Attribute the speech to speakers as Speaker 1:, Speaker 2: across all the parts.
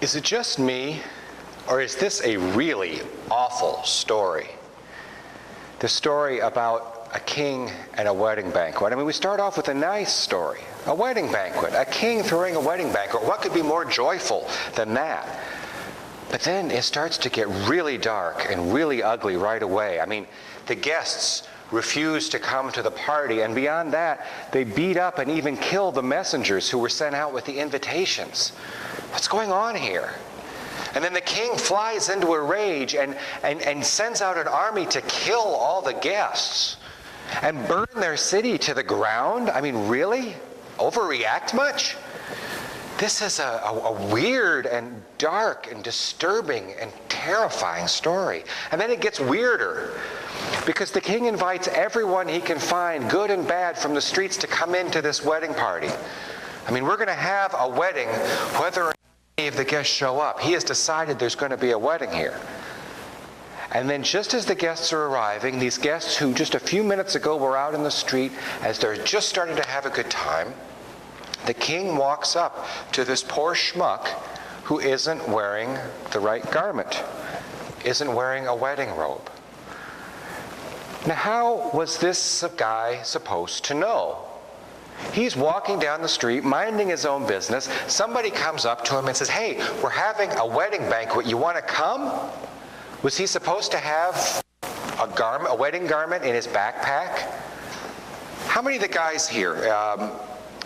Speaker 1: Is it just me, or is this a really awful story? The story about a king and a wedding banquet. I mean, we start off with a nice story, a wedding banquet, a king throwing a wedding banquet. What could be more joyful than that? But then it starts to get really dark and really ugly right away. I mean, the guests refuse to come to the party, and beyond that, they beat up and even kill the messengers who were sent out with the invitations. What's going on here? And then the king flies into a rage and sends out an army to kill all the guests and burn their city to the ground. I mean, really? Overreact much? This is a weird and dark and disturbing and terrifying story. And then it gets weirder, because the king invites everyone he can find, good and bad, from the streets to come into this wedding party. I mean, we're going to have a wedding whether or not any of the guests show up. He has decided there's going to be a wedding here. And then just as the guests are arriving, these guests who just a few minutes ago were out in the street, as they're just starting to have a good time, the king walks up to this poor schmuck who isn't wearing the right garment, isn't wearing a wedding robe. Now, how was this guy supposed to know? He's walking down the street, minding his own business. Somebody comes up to him and says, "Hey, we're having a wedding banquet. You want to come?" Was he supposed to have a wedding garment in his backpack? How many of the guys here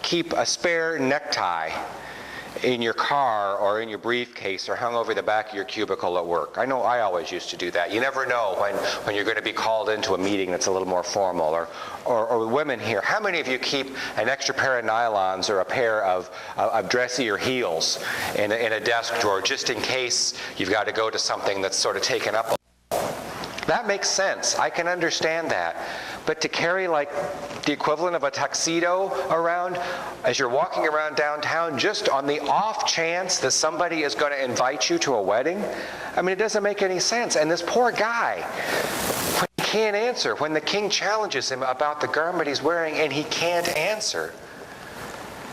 Speaker 1: keep a spare necktie in your car or in your briefcase or hung over the back of your cubicle at work? I know I always used to do that. You never know when you're going to be called into a meeting that's a little more formal. Or women here, how many of you keep an extra pair of nylons or a pair of dressier heels in a desk drawer just in case you've got to go to something that's sort of taken up? That makes sense. I can understand that. But to carry like the equivalent of a tuxedo around as you're walking around downtown just on the off chance that somebody is going to invite you to a wedding, I mean, it doesn't make any sense. And this poor guy, when he can't answer, when the king challenges him about the garment he's wearing and he can't answer,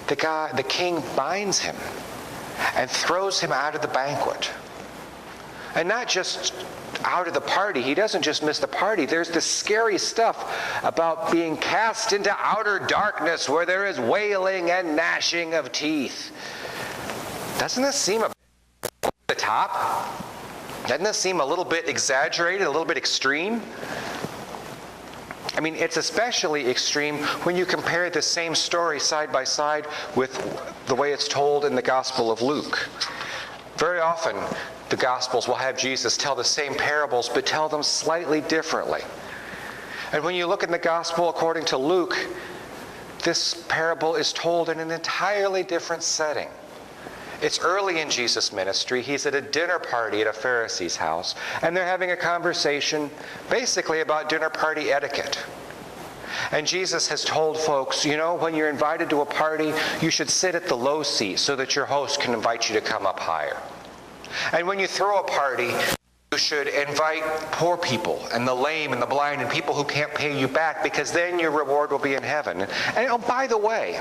Speaker 1: the king binds him and throws him out of the banquet. And not just out of the party. He doesn't just miss the party. There's this scary stuff about being cast into outer darkness where there is wailing and gnashing of teeth. Doesn't this seem a bit over the top? Doesn't this seem a little bit exaggerated, a little bit extreme? I mean, it's especially extreme when you compare the same story side by side with the way it's told in the Gospel of Luke. Very often, the Gospels will have Jesus tell the same parables, but tell them slightly differently. And when you look in the Gospel according to Luke, this parable is told in an entirely different setting. It's early in Jesus' ministry. He's at a dinner party at a Pharisee's house, and they're having a conversation basically about dinner party etiquette. And Jesus has told folks, you know, when you're invited to a party, you should sit at the low seat so that your host can invite you to come up higher. And when you throw a party, you should invite poor people and the lame and the blind and people who can't pay you back, because then your reward will be in heaven. And oh, by the way,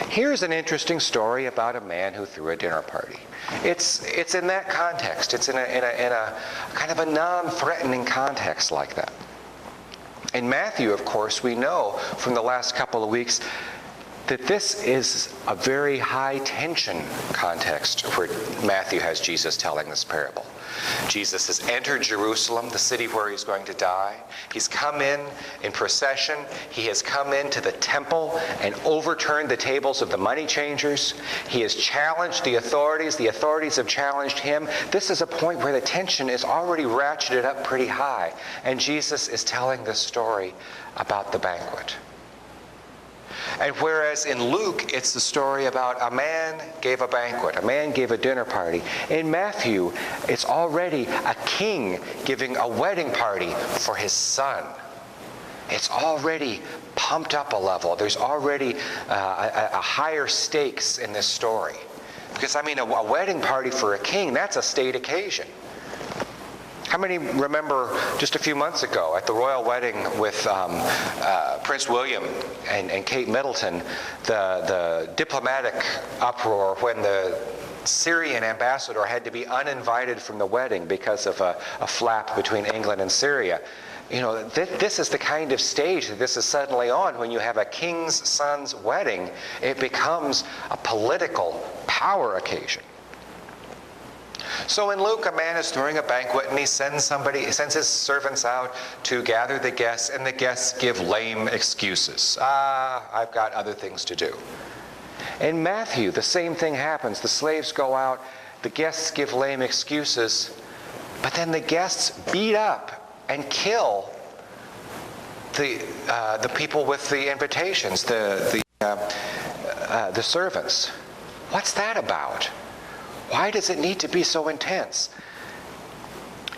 Speaker 1: here's an interesting story about a man who threw a dinner party. It's in that context. It's in a kind of a non-threatening context like that. In Matthew, of course, we know from the last couple of weeks that this is a very high-tension context where Matthew has Jesus telling this parable. Jesus has entered Jerusalem, the city where he's going to die. He's come in procession. He has come into the temple and overturned the tables of the money changers. He has challenged the authorities. The authorities have challenged him. This is a point where the tension is already ratcheted up pretty high. And Jesus is telling this story about the banquet. And whereas in Luke, it's the story about a man gave a banquet, a man gave a dinner party. In Matthew, it's already a king giving a wedding party for his son. It's already pumped up a level. There's already a higher stakes in this story. Because, I mean, a wedding party for a king, that's a state occasion. How many remember just a few months ago at the royal wedding with Prince William and Kate Middleton, the diplomatic uproar when the Syrian ambassador had to be uninvited from the wedding because of a flap between England and Syria. You know, this is the kind of stage that this is suddenly on. When you have a king's son's wedding, it becomes a political power occasion. So in Luke, a man is throwing a banquet, and he sends his servants out to gather the guests, and the guests give lame excuses. I've got other things to do. In Matthew, the same thing happens. The slaves go out, the guests give lame excuses, but then the guests beat up and kill the people with the invitations, the servants. What's that about? Why does it need to be so intense?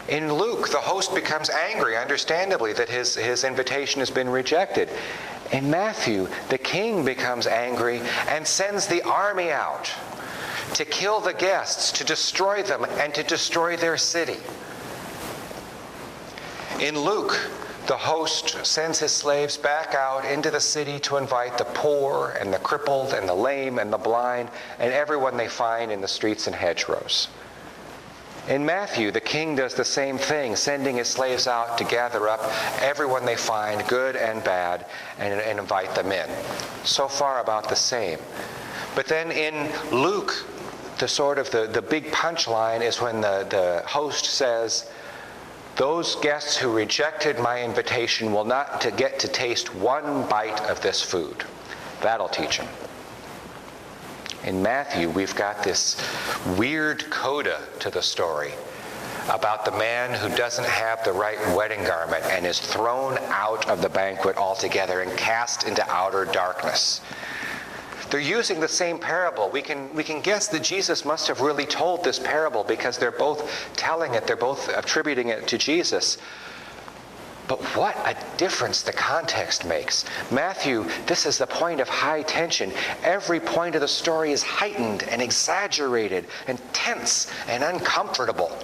Speaker 1: In Luke, the host becomes angry, understandably, that his invitation has been rejected. In Matthew, the king becomes angry and sends the army out to kill the guests, to destroy them, and to destroy their city. In Luke, the host sends his slaves back out into the city to invite the poor and the crippled and the lame and the blind and everyone they find in the streets and hedgerows. In Matthew, the king does the same thing, sending his slaves out to gather up everyone they find, good and bad, and invite them in. So far about the same. But then in Luke, the big punchline is when the host says, "Those guests who rejected my invitation will not get to taste one bite of this food." That'll teach them. In Matthew, we've got this weird coda to the story about the man who doesn't have the right wedding garment and is thrown out of the banquet altogether and cast into outer darkness. They're using the same parable. We can guess that Jesus must have really told this parable because they're both telling it, they're both attributing it to Jesus. But what a difference the context makes. Matthew, this is the point of high tension. Every point of the story is heightened and exaggerated and tense and uncomfortable.